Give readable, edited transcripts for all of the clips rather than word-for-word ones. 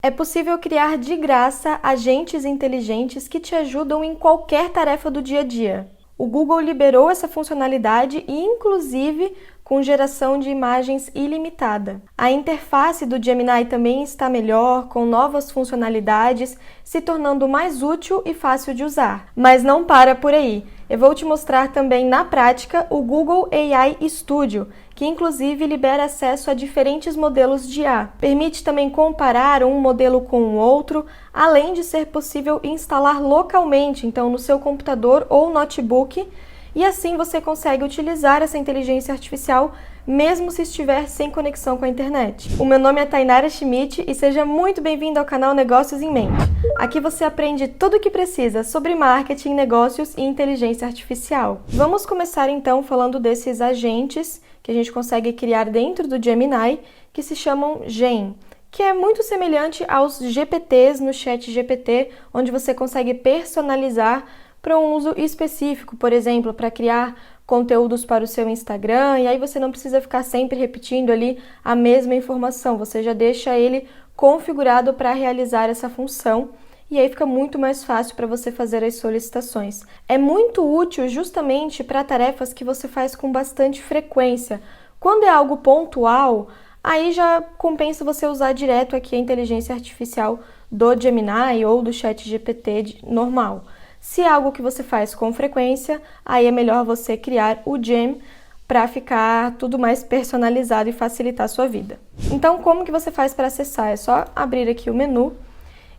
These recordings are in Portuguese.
É possível criar de graça agentes inteligentes que te ajudam em qualquer tarefa do dia a dia. O Google liberou essa funcionalidade e, inclusive, com geração de imagens ilimitada. A interface do Gemini também está melhor, com novas funcionalidades, se tornando mais útil e fácil de usar. Mas não para por aí. Eu vou te mostrar também na prática o Google AI Studio, que inclusive libera acesso a diferentes modelos de IA. Permite também comparar um modelo com o outro, além de ser possível instalar localmente, então no seu computador ou notebook, e assim você consegue utilizar essa inteligência artificial mesmo se estiver sem conexão com a internet. O meu nome é Tainara Schmidt e seja muito bem-vindo ao canal Negócios em Mente. Aqui você aprende tudo o que precisa sobre marketing, negócios e inteligência artificial. Vamos começar então falando desses agentes que a gente consegue criar dentro do Gemini, que se chamam Gen, que é muito semelhante aos GPTs no chat GPT, onde você consegue personalizar para um uso específico, por exemplo, para criar conteúdos para o seu Instagram, e aí você não precisa ficar sempre repetindo ali a mesma informação, você já deixa ele configurado para realizar essa função, e aí fica muito mais fácil para você fazer as solicitações. É muito útil justamente para tarefas que você faz com bastante frequência. Quando é algo pontual, aí já compensa você usar direto aqui a inteligência artificial do Gemini ou do ChatGPT normal. Se é algo que você faz com frequência, aí é melhor você criar o Gem para ficar tudo mais personalizado e facilitar a sua vida. Então, como que você faz para acessar? É só abrir aqui o menu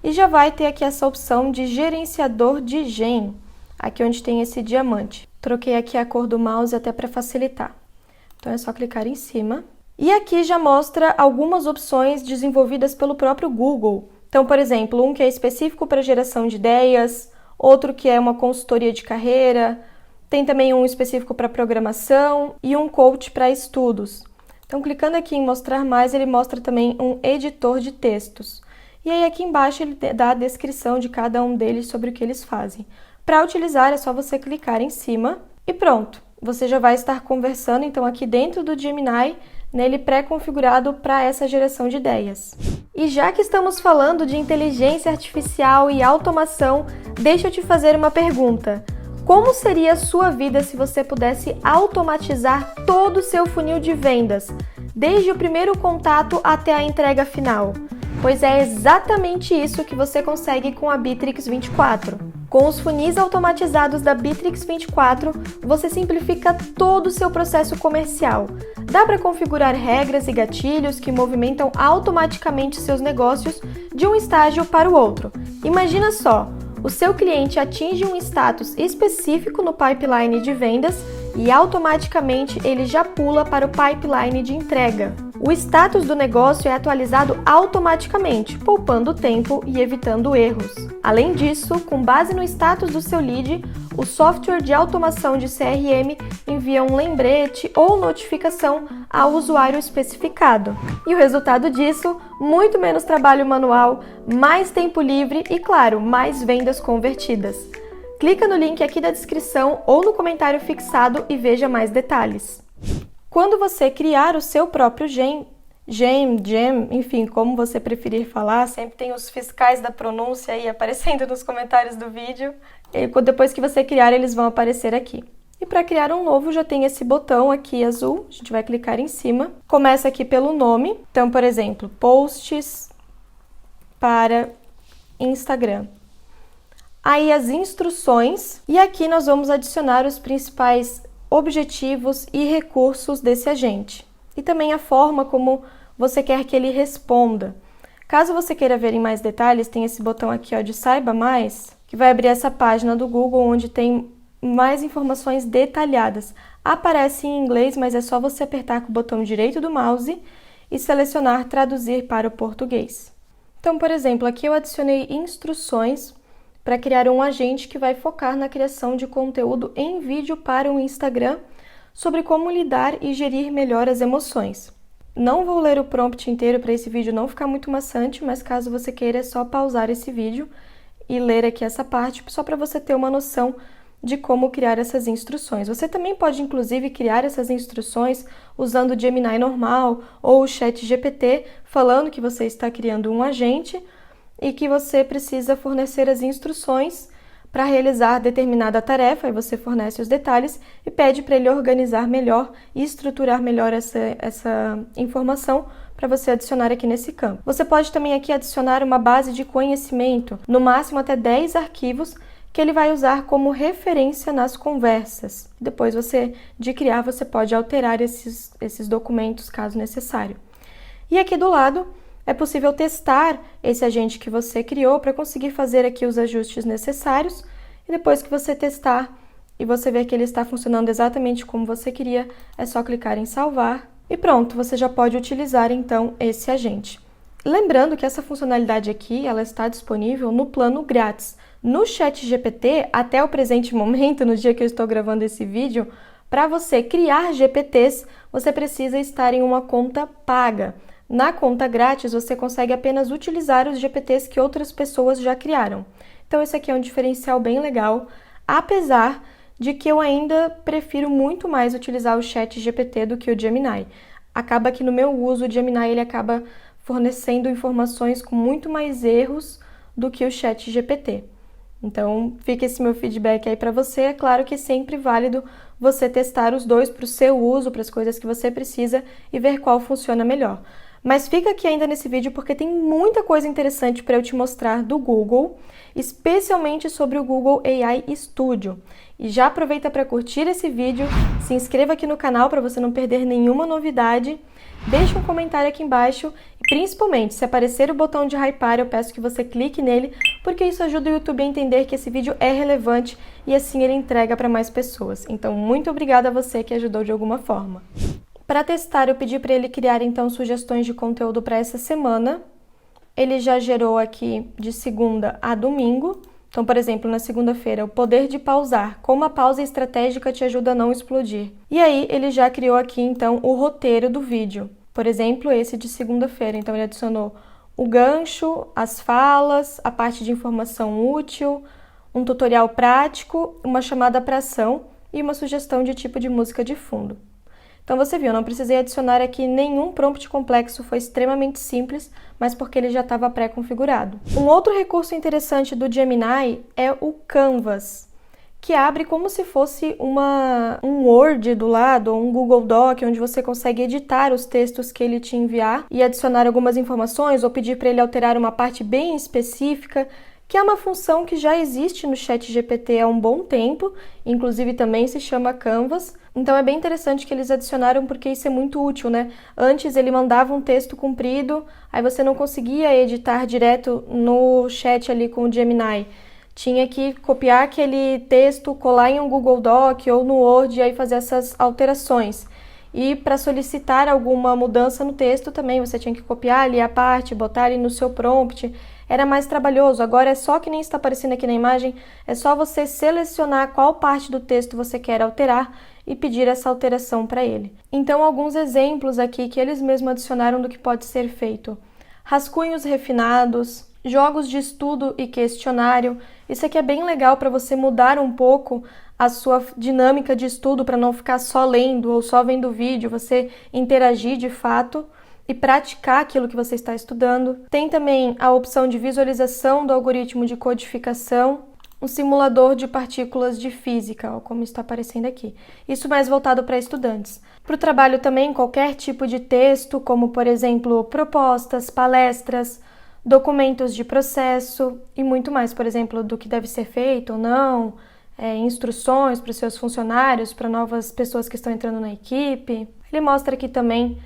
e já vai ter aqui essa opção de gerenciador de Gem, aqui onde tem esse diamante. Troquei aqui a cor do mouse até para facilitar. Então é só clicar em cima. E aqui já mostra algumas opções desenvolvidas pelo próprio Google. Então, por exemplo, um que é específico para geração de ideias, outro que é uma consultoria de carreira, tem também um específico para programação e um coach para estudos. Então, clicando aqui em mostrar mais, ele mostra também um editor de textos. E aí aqui embaixo ele dá a descrição de cada um deles sobre o que eles fazem. Para utilizar é só você clicar em cima e pronto. Você já vai estar conversando então aqui dentro do Gemini, nele pré-configurado para essa geração de ideias. E já que estamos falando de inteligência artificial e automação, deixa eu te fazer uma pergunta. Como seria a sua vida se você pudesse automatizar todo o seu funil de vendas, desde o primeiro contato até a entrega final? Pois é exatamente isso que você consegue com a Bitrix 24. Com os funis automatizados da Bitrix 24, você simplifica todo o seu processo comercial. Dá para configurar regras e gatilhos que movimentam automaticamente seus negócios de um estágio para o outro. Imagina só, o seu cliente atinge um status específico no pipeline de vendas e automaticamente ele já pula para o pipeline de entrega. O status do negócio é atualizado automaticamente, poupando tempo e evitando erros. Além disso, com base no status do seu lead, o software de automação de CRM envia um lembrete ou notificação ao usuário especificado. E o resultado disso, muito menos trabalho manual, mais tempo livre e, claro, mais vendas convertidas. Clica no link aqui da descrição ou no comentário fixado e veja mais detalhes. Quando você criar o seu próprio Gem, enfim, como você preferir falar, sempre tem os fiscais da pronúncia aí aparecendo nos comentários do vídeo. E depois que você criar, eles vão aparecer aqui. E para criar um novo, já tem esse botão aqui azul, a gente vai clicar em cima. Começa aqui pelo nome, então, por exemplo, posts para Instagram. Aí as instruções, e aqui nós vamos adicionar os principais objetivos e recursos desse agente. E também a forma como você quer que ele responda. Caso você queira ver em mais detalhes, tem esse botão aqui ó, de Saiba Mais, que vai abrir essa página do Google onde tem mais informações detalhadas. Aparece em inglês, mas é só você apertar com o botão direito do mouse e selecionar Traduzir para o português. Então, por exemplo, aqui eu adicionei instruções para criar um agente que vai focar na criação de conteúdo em vídeo para o Instagram sobre como lidar e gerir melhor as emoções. Não vou ler o prompt inteiro para esse vídeo não ficar muito maçante, mas caso você queira é só pausar esse vídeo e ler aqui essa parte, só para você ter uma noção de como criar essas instruções. Você também pode, inclusive, criar essas instruções usando o Gemini normal ou o ChatGPT, falando que você está criando um agente e que você precisa fornecer as instruções para realizar determinada tarefa, e você fornece os detalhes e pede para ele organizar melhor e estruturar melhor essa informação para você adicionar aqui nesse campo. Você pode também aqui adicionar uma base de conhecimento, no máximo até 10 arquivos, que ele vai usar como referência nas conversas. Depois de criar, você pode alterar esses documentos caso necessário. E aqui do lado, é possível testar esse agente que você criou para conseguir fazer aqui os ajustes necessários. E depois que você testar e você ver que ele está funcionando exatamente como você queria, é só clicar em salvar e pronto, você já pode utilizar então esse agente. Lembrando que essa funcionalidade aqui, ela está disponível no plano grátis. No ChatGPT, até o presente momento, no dia que eu estou gravando esse vídeo, para você criar GPTs, você precisa estar em uma conta paga. Na conta grátis, você consegue apenas utilizar os GPTs que outras pessoas já criaram. Então, esse aqui é um diferencial bem legal, apesar de que eu ainda prefiro muito mais utilizar o ChatGPT do que o Gemini. Acaba que no meu uso, o Gemini ele acaba fornecendo informações com muito mais erros do que o ChatGPT. Então, fica esse meu feedback aí para você. É claro que é sempre válido você testar os dois para o seu uso, para as coisas que você precisa e ver qual funciona melhor. Mas fica aqui ainda nesse vídeo porque tem muita coisa interessante para eu te mostrar do Google, especialmente sobre o Google AI Studio. E já aproveita para curtir esse vídeo, se inscreva aqui no canal para você não perder nenhuma novidade, deixe um comentário aqui embaixo e principalmente, se aparecer o botão de hypar, eu peço que você clique nele, porque isso ajuda o YouTube a entender que esse vídeo é relevante e assim ele entrega para mais pessoas. Então, muito obrigada a você que ajudou de alguma forma. Para testar, eu pedi para ele criar, então, sugestões de conteúdo para essa semana. Ele já gerou aqui de segunda a domingo. Então, por exemplo, na segunda-feira, o poder de pausar. Como a pausa estratégica te ajuda a não explodir. E aí, ele já criou aqui, então, o roteiro do vídeo. Por exemplo, esse de segunda-feira. Então, ele adicionou o gancho, as falas, a parte de informação útil, um tutorial prático, uma chamada para ação e uma sugestão de tipo de música de fundo. Então você viu, não precisei adicionar aqui nenhum prompt complexo, foi extremamente simples, mas porque ele já estava pré-configurado. Um outro recurso interessante do Gemini é o Canvas, que abre como se fosse um Word do lado, ou um Google Doc, onde você consegue editar os textos que ele te enviar e adicionar algumas informações ou pedir para ele alterar uma parte bem específica, que é uma função que já existe no ChatGPT há um bom tempo, inclusive também se chama Canvas. Então é bem interessante que eles adicionaram porque isso é muito útil, né? Antes ele mandava um texto comprido, aí você não conseguia editar direto no chat ali com o Gemini. Tinha que copiar aquele texto, colar em um Google Doc ou no Word e aí fazer essas alterações. E para solicitar alguma mudança no texto também, você tinha que copiar ali a parte, botar ali no seu prompt. Era mais trabalhoso. Agora é só que nem está aparecendo aqui na imagem, é só você selecionar qual parte do texto você quer alterar e pedir essa alteração para ele. Então, alguns exemplos aqui que eles mesmos adicionaram do que pode ser feito. Rascunhos refinados, jogos de estudo e questionário. Isso aqui é bem legal para você mudar um pouco a sua dinâmica de estudo, para não ficar só lendo ou só vendo vídeo, você interagir de fato e praticar aquilo que você está estudando. Tem também a opção de visualização do algoritmo de codificação, um simulador de partículas de física, ó, como está aparecendo aqui. Isso mais voltado para estudantes. Para o trabalho também, qualquer tipo de texto, como por exemplo, propostas, palestras, documentos de processo e muito mais, por exemplo, do que deve ser feito ou não, instruções para os seus funcionários, para novas pessoas que estão entrando na equipe. Ele mostra aqui também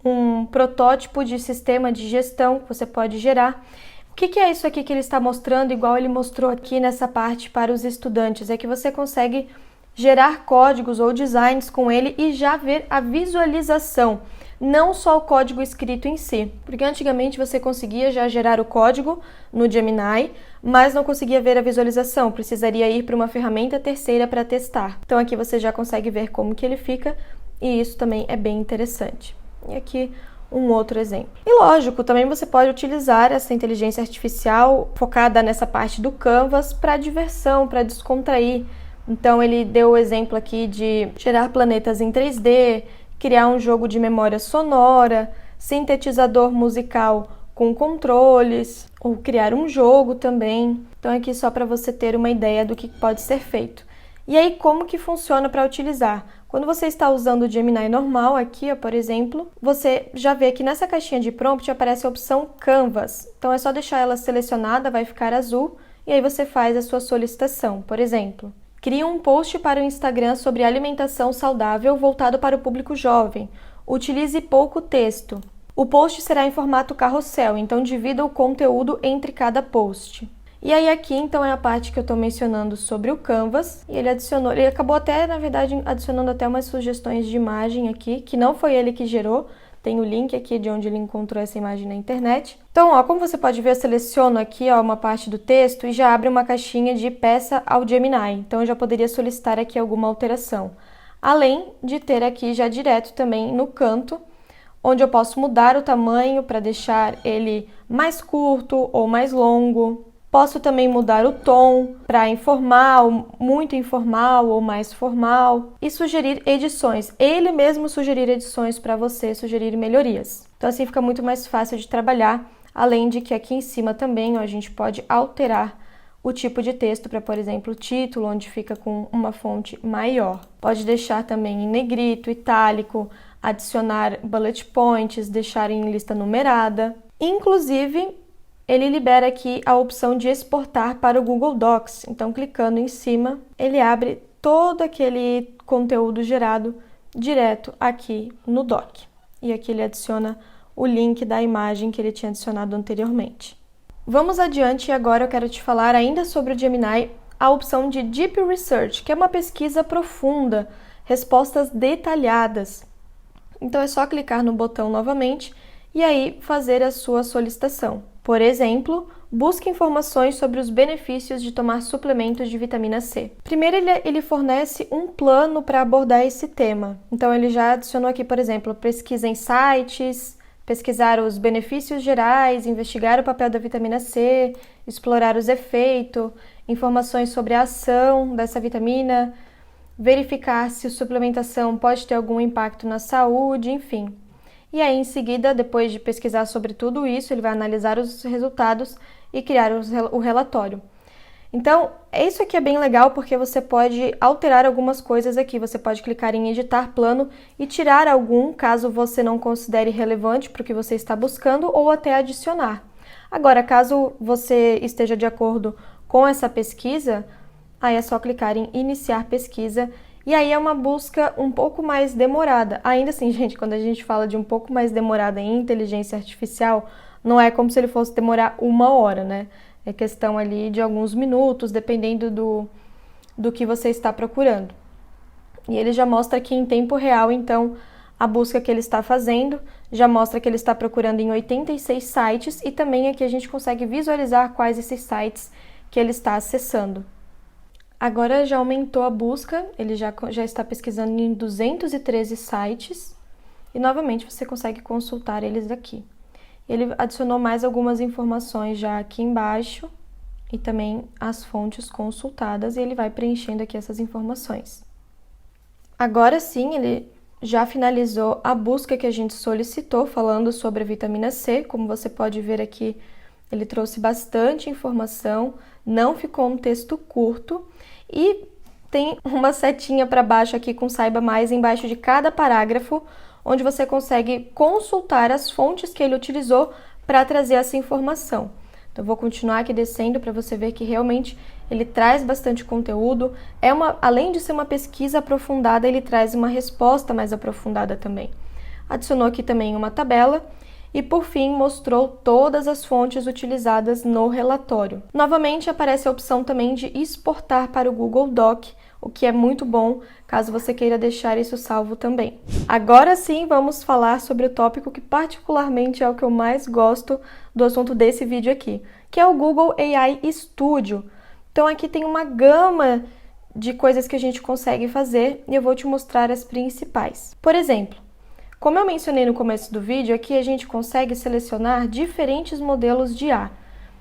um protótipo de sistema de gestão que você pode gerar. O que é isso aqui que ele está mostrando, igual ele mostrou aqui nessa parte para os estudantes? É que você consegue gerar códigos ou designs com ele e já ver a visualização, não só o código escrito em si. Porque antigamente você conseguia já gerar o código no Gemini, mas não conseguia ver a visualização, precisaria ir para uma ferramenta terceira para testar. Então aqui você já consegue ver como que ele fica e isso também é bem interessante. E aqui um outro exemplo. E lógico, também você pode utilizar essa inteligência artificial focada nessa parte do Canvas para diversão, para descontrair, Então ele deu o exemplo aqui de gerar planetas em 3D, criar um jogo de memória sonora, sintetizador musical com controles, ou criar um jogo também. Então aqui só para você ter uma ideia do que pode ser feito. E aí como que funciona para utilizar? Quando você está usando o Gemini normal aqui, ó, por exemplo, você já vê que nessa caixinha de prompt aparece a opção Canvas. Então é só deixar ela selecionada, vai ficar azul, e aí você faz a sua solicitação. Por exemplo, crie um post para o Instagram sobre alimentação saudável voltado para o público jovem. Utilize pouco texto. O post será em formato carrossel, então divida o conteúdo entre cada post. E aí aqui, então, é a parte que eu estou mencionando sobre o Canvas. E ele acabou até, na verdade, adicionando até umas sugestões de imagem aqui, que não foi ele que gerou. Tem o link aqui de onde ele encontrou essa imagem na internet. Então, ó, como você pode ver, eu seleciono aqui, ó, uma parte do texto e já abre uma caixinha de peça ao Gemini. Então, eu já poderia solicitar aqui alguma alteração. Além de ter aqui já direto também no canto, onde eu posso mudar o tamanho para deixar ele mais curto ou mais longo. Posso também mudar o tom para informal, muito informal ou mais formal e sugerir edições. Ele mesmo sugerir edições para você, sugerir melhorias. Então assim fica muito mais fácil de trabalhar, além de que aqui em cima também ó, a gente pode alterar o tipo de texto para, por exemplo, o título, onde fica com uma fonte maior. Pode deixar também em negrito, itálico, adicionar bullet points, deixar em lista numerada. Inclusive, ele libera aqui a opção de exportar para o Google Docs. Então, clicando em cima, ele abre todo aquele conteúdo gerado direto aqui no Doc. E aqui ele adiciona o link da imagem que ele tinha adicionado anteriormente. Vamos adiante e agora eu quero te falar ainda sobre o Gemini, a opção de Deep Research, que é uma pesquisa profunda, respostas detalhadas. Então é só clicar no botão novamente e aí fazer a sua solicitação. Por exemplo, busque informações sobre os benefícios de tomar suplementos de vitamina C. Primeiro ele fornece um plano para abordar esse tema. Então ele já adicionou aqui, por exemplo, pesquisa em sites, pesquisar os benefícios gerais, investigar o papel da vitamina C, explorar os efeitos, informações sobre a ação dessa vitamina, verificar se a suplementação pode ter algum impacto na saúde, enfim. E aí, em seguida, depois de pesquisar sobre tudo isso, ele vai analisar os resultados e criar o relatório. Então, isso aqui é bem legal porque você pode alterar algumas coisas aqui. Você pode clicar em editar plano e tirar algum, caso você não considere relevante para o que você está buscando, ou até adicionar. Agora, caso você esteja de acordo com essa pesquisa, aí é só clicar em iniciar pesquisa. E aí é uma busca um pouco mais demorada. Ainda assim, gente, quando a gente fala de um pouco mais demorada em inteligência artificial, não é como se ele fosse demorar 1 hora, né? É questão ali de alguns minutos, dependendo do que você está procurando. E ele já mostra aqui em tempo real, então, a busca que ele está fazendo, já mostra que ele está procurando em 86 sites e também aqui a gente consegue visualizar quais esses sites que ele está acessando. Agora já aumentou a busca, ele já está pesquisando em 213 sites e novamente você consegue consultar eles aqui. Ele adicionou mais algumas informações já aqui embaixo e também as fontes consultadas e ele vai preenchendo aqui essas informações. Agora sim, ele já finalizou a busca que a gente solicitou falando sobre a vitamina C. Como você pode ver aqui, ele trouxe bastante informação, não ficou um texto curto. E tem uma setinha para baixo aqui com saiba mais embaixo de cada parágrafo, onde você consegue consultar as fontes que ele utilizou para trazer essa informação. Então, eu vou continuar aqui descendo para você ver que realmente ele traz bastante conteúdo. Além de ser uma pesquisa aprofundada, ele traz uma resposta mais aprofundada também. Adicionou aqui também uma tabela. E, por fim, mostrou todas as fontes utilizadas no relatório. Novamente, aparece a opção também de exportar para o Google Doc, o que é muito bom, caso você queira deixar isso salvo também. Agora sim, vamos falar sobre o tópico que particularmente é o que eu mais gosto do assunto desse vídeo aqui, que é o Google AI Studio. Então, aqui tem uma gama de coisas que a gente consegue fazer e eu vou te mostrar as principais. Por exemplo, como eu mencionei no começo do vídeo, aqui a gente consegue selecionar diferentes modelos de IA.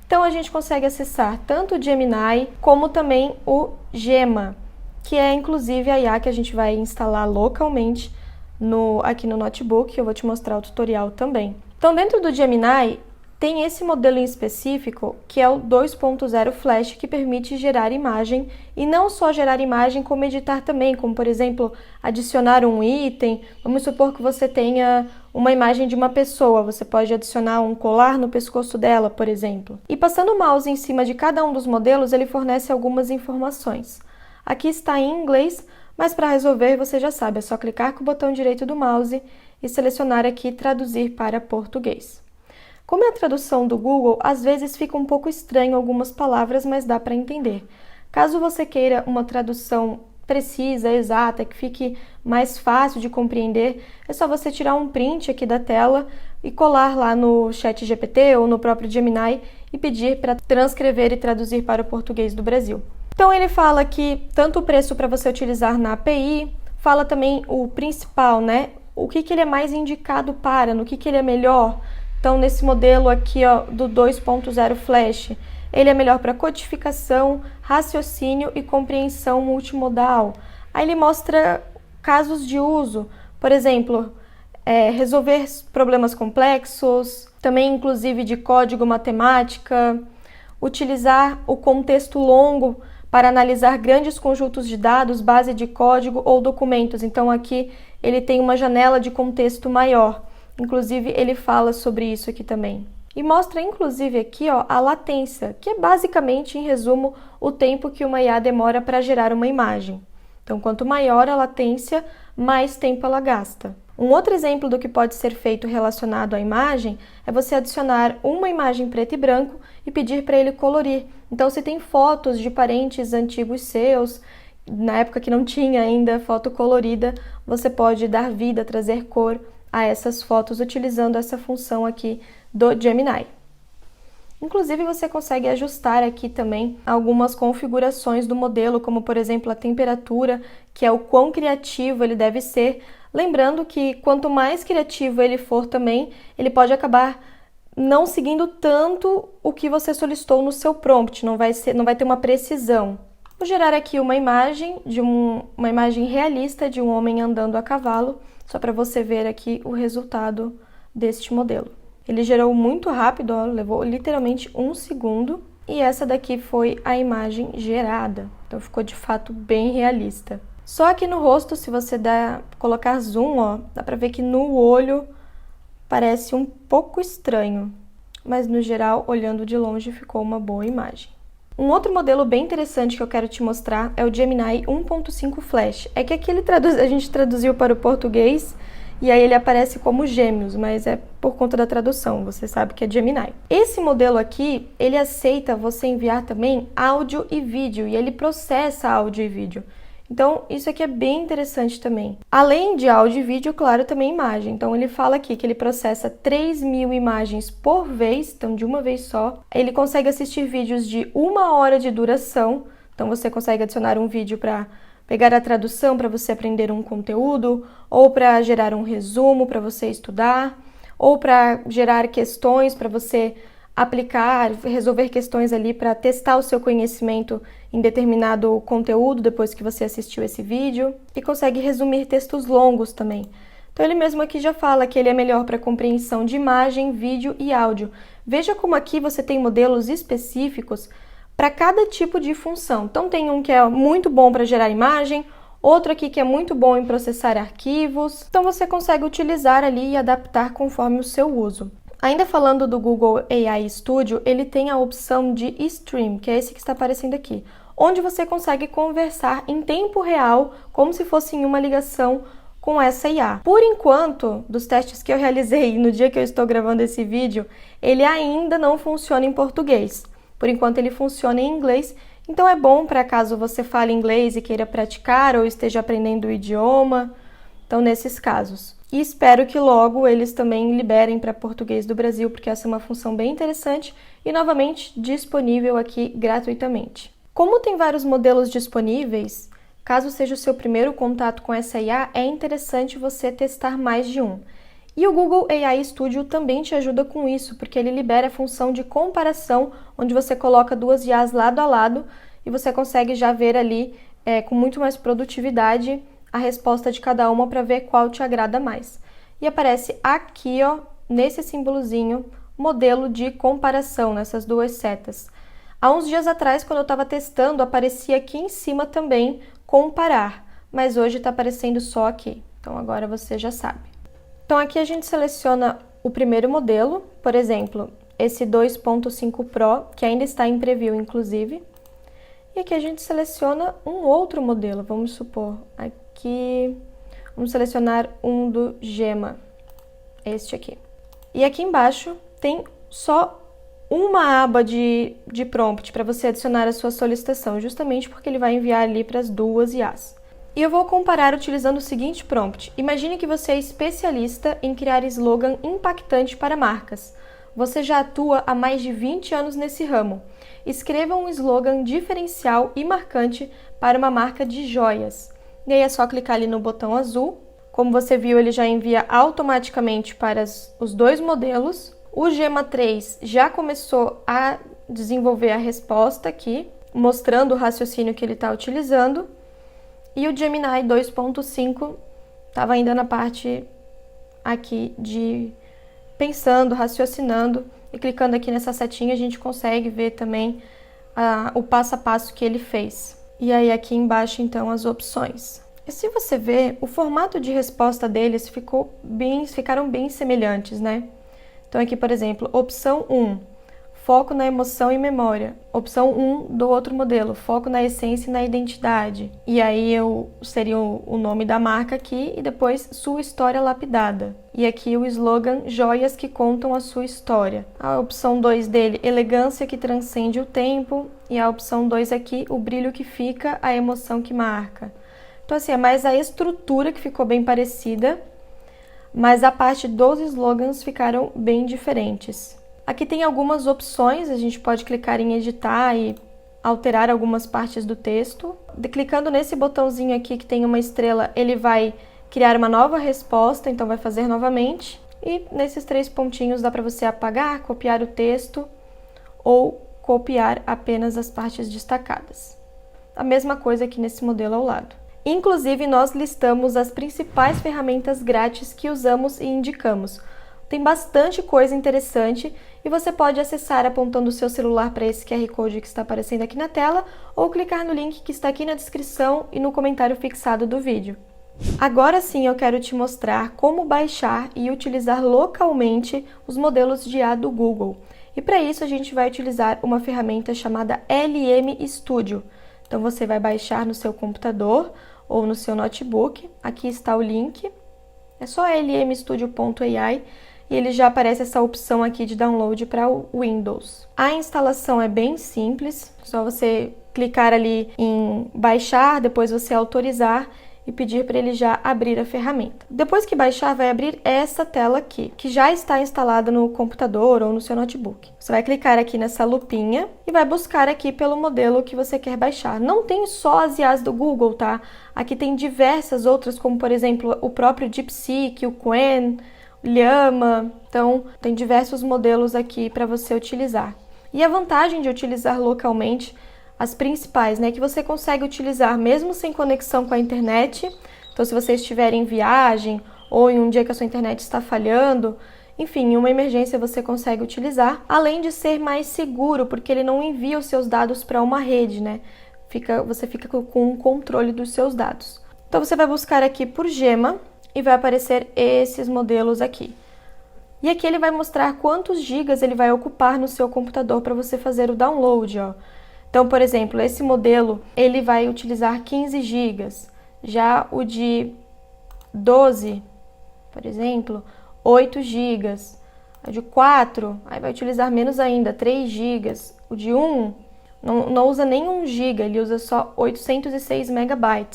Então, a gente consegue acessar tanto o Gemini como também o Gemma. que é inclusive a IA que a gente vai instalar localmente aqui no notebook. Eu vou te mostrar o tutorial também. Então, dentro do Gemini, tem esse modelo em específico, que é o 2.0 Flash, que permite gerar imagem, e não só gerar imagem, como editar também, como, por exemplo, adicionar um item. Vamos supor que você tenha uma imagem de uma pessoa, você pode adicionar um colar no pescoço dela, por exemplo. E passando o mouse em cima de cada um dos modelos, ele fornece algumas informações. Aqui está em inglês, mas para resolver, você já sabe, é só clicar com o botão direito do mouse e selecionar aqui Traduzir para Português. Como é a tradução do Google, às vezes fica um pouco estranho algumas palavras, mas dá para entender. Caso você queira uma tradução precisa, exata, que fique mais fácil de compreender, é só você tirar um print aqui da tela e colar lá no ChatGPT ou no próprio Gemini e pedir para transcrever e traduzir para o português do Brasil. Então ele fala que tanto o preço para você utilizar na API, fala também o principal, né? O que ele é mais indicado para, no que ele é melhor. Então nesse modelo aqui, ó, do 2.0 Flash, ele é melhor para codificação, raciocínio e compreensão multimodal. Aí ele mostra casos de uso, por exemplo, resolver problemas complexos, também inclusive de código matemática, utilizar o contexto longo para analisar grandes conjuntos de dados, base de código ou documentos. Então aqui ele tem uma janela de contexto maior. Inclusive ele fala sobre isso aqui também. E mostra inclusive aqui, ó, a latência, que é basicamente, em resumo, o tempo que uma IA demora para gerar uma imagem. Então, quanto maior a latência, mais tempo ela gasta. Um outro exemplo do que pode ser feito relacionado à imagem é você adicionar uma imagem preto e branco e pedir para ele colorir. Então, se tem fotos de parentes antigos seus, na época que não tinha ainda foto colorida, você pode dar vida, trazer cor a essas fotos utilizando essa função aqui do Gemini. Inclusive, você consegue ajustar aqui também algumas configurações do modelo, como por exemplo a temperatura, que é o quão criativo ele deve ser. Lembrando que quanto mais criativo ele for também, ele pode acabar não seguindo tanto o que você solicitou no seu prompt, não vai ter uma precisão. Vou gerar aqui uma imagem uma imagem realista de um homem andando a cavalo, só para você ver aqui o resultado deste modelo. Ele gerou muito rápido, ó, levou literalmente 1 segundo, e essa daqui foi a imagem gerada. Então ficou de fato bem realista. Só aqui no rosto, se você colocar zoom, ó, dá para ver que no olho parece um pouco estranho, mas no geral, olhando de longe, ficou uma boa imagem. Um outro modelo bem interessante que eu quero te mostrar é o Gemini 1.5 Flash. É que aqui a gente traduziu para o português e aí ele aparece como Gêmeos, mas é por conta da tradução, você sabe que é Gemini. Esse modelo aqui, ele aceita você enviar também áudio e vídeo, e ele processa áudio e vídeo. Então, isso aqui é bem interessante também. Além de áudio e vídeo, claro, também imagem. Então, ele fala aqui que ele processa 3.000 imagens por vez, então de uma vez só. Ele consegue assistir vídeos de 1 hora de duração, então você consegue adicionar um vídeo para pegar a tradução para você aprender um conteúdo, ou para gerar um resumo para você estudar, ou para gerar questões para você aplicar, resolver questões ali para testar o seu conhecimento em determinado conteúdo depois que você assistiu esse vídeo, e consegue resumir textos longos também. Então ele mesmo aqui já fala que ele é melhor para compreensão de imagem, vídeo e áudio. Veja como aqui você tem modelos específicos para cada tipo de função. Então tem um que é muito bom para gerar imagem, outro aqui que é muito bom em processar arquivos. Então você consegue utilizar ali e adaptar conforme o seu uso. Ainda falando do Google AI Studio, ele tem a opção de Stream, que é esse que está aparecendo aqui, onde você consegue conversar em tempo real, como se fosse em uma ligação com essa IA. Por enquanto, dos testes que eu realizei no dia que eu estou gravando esse vídeo, ele ainda não funciona em português. Por enquanto ele funciona em inglês, então é bom para caso você fale inglês e queira praticar ou esteja aprendendo o idioma, então nesses casos. E espero que logo eles também liberem para português do Brasil, porque essa é uma função bem interessante e novamente disponível aqui gratuitamente. Como tem vários modelos disponíveis, caso seja o seu primeiro contato com essa IA, é interessante você testar mais de um. E o Google AI Studio também te ajuda com isso, porque ele libera a função de comparação, onde você coloca duas IAs lado a lado e você consegue já ver ali com muito mais produtividade a resposta de cada uma para ver qual te agrada mais. E aparece aqui, ó, nesse símbolozinho, modelo de comparação, nessas duas setas. Há uns dias atrás, quando eu estava testando, aparecia aqui em cima também comparar, mas hoje está aparecendo só aqui. Então agora você já sabe. Então aqui a gente seleciona o primeiro modelo, por exemplo, esse 2.5 Pro, que ainda está em preview, inclusive. E aqui a gente seleciona um outro modelo, vamos supor, aqui, vamos selecionar um do Gemma, este aqui. E aqui embaixo tem só uma aba de prompt para você adicionar a sua solicitação, justamente porque ele vai enviar ali para as duas IAs. E eu vou comparar utilizando o seguinte prompt. Imagine que você é especialista em criar slogan impactante para marcas. Você já atua há mais de 20 anos nesse ramo. Escreva um slogan diferencial e marcante para uma marca de joias. E aí é só clicar ali no botão azul. Como você viu, ele já envia automaticamente para os dois modelos. O Gemma 3 já começou a desenvolver a resposta aqui, mostrando o raciocínio que ele está utilizando. E o Gemini 2.5 estava ainda na parte aqui de pensando, raciocinando, e clicando aqui nessa setinha a gente consegue ver também o passo a passo que ele fez. E aí aqui embaixo então as opções. E se você ver, o formato de resposta deles ficaram bem semelhantes, né? Então aqui, por exemplo, opção 1, foco na emoção e memória. Opção 1 do outro modelo, foco na essência e na identidade. E aí seria o nome da marca aqui e depois sua história lapidada. E aqui o slogan, joias que contam a sua história. A opção 2 dele, elegância que transcende o tempo. E a opção 2 aqui, o brilho que fica, a emoção que marca. Então assim, é mais a estrutura que ficou bem parecida, mas a parte dos slogans ficaram bem diferentes. Aqui tem algumas opções, a gente pode clicar em editar e alterar algumas partes do texto. Clicando nesse botãozinho aqui que tem uma estrela, ele vai criar uma nova resposta, então vai fazer novamente. E nesses 3 pontinhos dá para você apagar, copiar o texto ou copiar apenas as partes destacadas. A mesma coisa aqui nesse modelo ao lado. Inclusive, nós listamos as principais ferramentas grátis que usamos e indicamos. Tem bastante coisa interessante e você pode acessar apontando o seu celular para esse QR Code que está aparecendo aqui na tela ou clicar no link que está aqui na descrição e no comentário fixado do vídeo. Agora sim eu quero te mostrar como baixar e utilizar localmente os modelos de IA do Google. E para isso a gente vai utilizar uma ferramenta chamada LM Studio. Então você vai baixar no seu computador ou no seu notebook. Aqui está o link. É só lmstudio.ai e ele já aparece essa opção aqui de download para o Windows. A instalação é bem simples, só você clicar ali em baixar, depois você autorizar e pedir para ele já abrir a ferramenta. Depois que baixar, vai abrir essa tela aqui, que já está instalada no computador ou no seu notebook. Você vai clicar aqui nessa lupinha e vai buscar aqui pelo modelo que você quer baixar. Não tem só as IAs do Google, tá? Aqui tem diversas outras, como por exemplo, o próprio DeepSeek, o Qwen, o Llama. Então, tem diversos modelos aqui para você utilizar. E a vantagem de utilizar localmente, as principais, né, que você consegue utilizar mesmo sem conexão com a internet. Então, se você estiver em viagem ou em um dia que a sua internet está falhando, enfim, em uma emergência você consegue utilizar, além de ser mais seguro, porque ele não envia os seus dados para uma rede, né? Você fica com o controle dos seus dados. Então, você vai buscar aqui por Gemma e vai aparecer esses modelos aqui. E aqui ele vai mostrar quantos gigas ele vai ocupar no seu computador para você fazer o download, ó. Então, por exemplo, esse modelo, ele vai utilizar 15 GB. Já o de 12, por exemplo, 8 GB. O de 4, aí vai utilizar menos ainda, 3 GB. O de 1, não usa nem 1 GB, ele usa só 806 MB.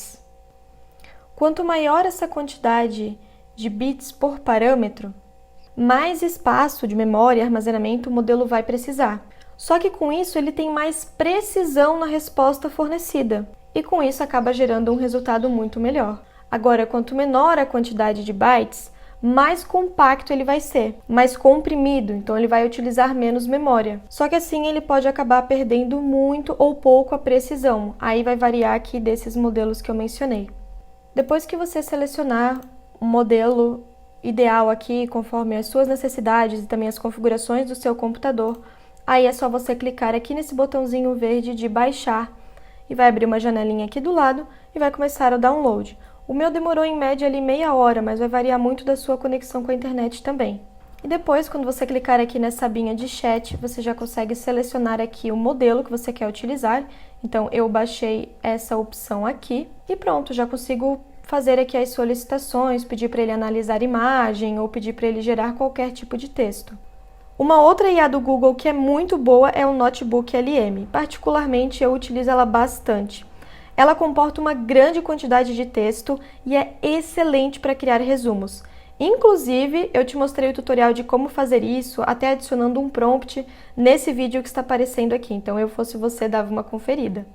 Quanto maior essa quantidade de bits por parâmetro, mais espaço de memória e armazenamento o modelo vai precisar. Só que com isso ele tem mais precisão na resposta fornecida e com isso acaba gerando um resultado muito melhor. Agora, quanto menor a quantidade de bytes, mais compacto ele vai ser, mais comprimido, então ele vai utilizar menos memória. Só que assim ele pode acabar perdendo muito ou pouco a precisão, aí vai variar aqui desses modelos que eu mencionei. Depois que você selecionar um modelo ideal aqui, conforme as suas necessidades e também as configurações do seu computador, aí é só você clicar aqui nesse botãozinho verde de baixar e vai abrir uma janelinha aqui do lado e vai começar o download. O meu demorou em média ali meia hora, mas vai variar muito da sua conexão com a internet também. E depois, quando você clicar aqui nessa abinha de chat, você já consegue selecionar aqui o modelo que você quer utilizar. Então, eu baixei essa opção aqui e pronto, já consigo fazer aqui as solicitações, pedir para ele analisar imagem ou pedir para ele gerar qualquer tipo de texto. Uma outra IA do Google que é muito boa é o Notebook LM. Particularmente, eu utilizo ela bastante. Ela comporta uma grande quantidade de texto e é excelente para criar resumos. Inclusive, eu te mostrei o tutorial de como fazer isso, até adicionando um prompt nesse vídeo que está aparecendo aqui. Então, eu fosse você, dava uma conferida.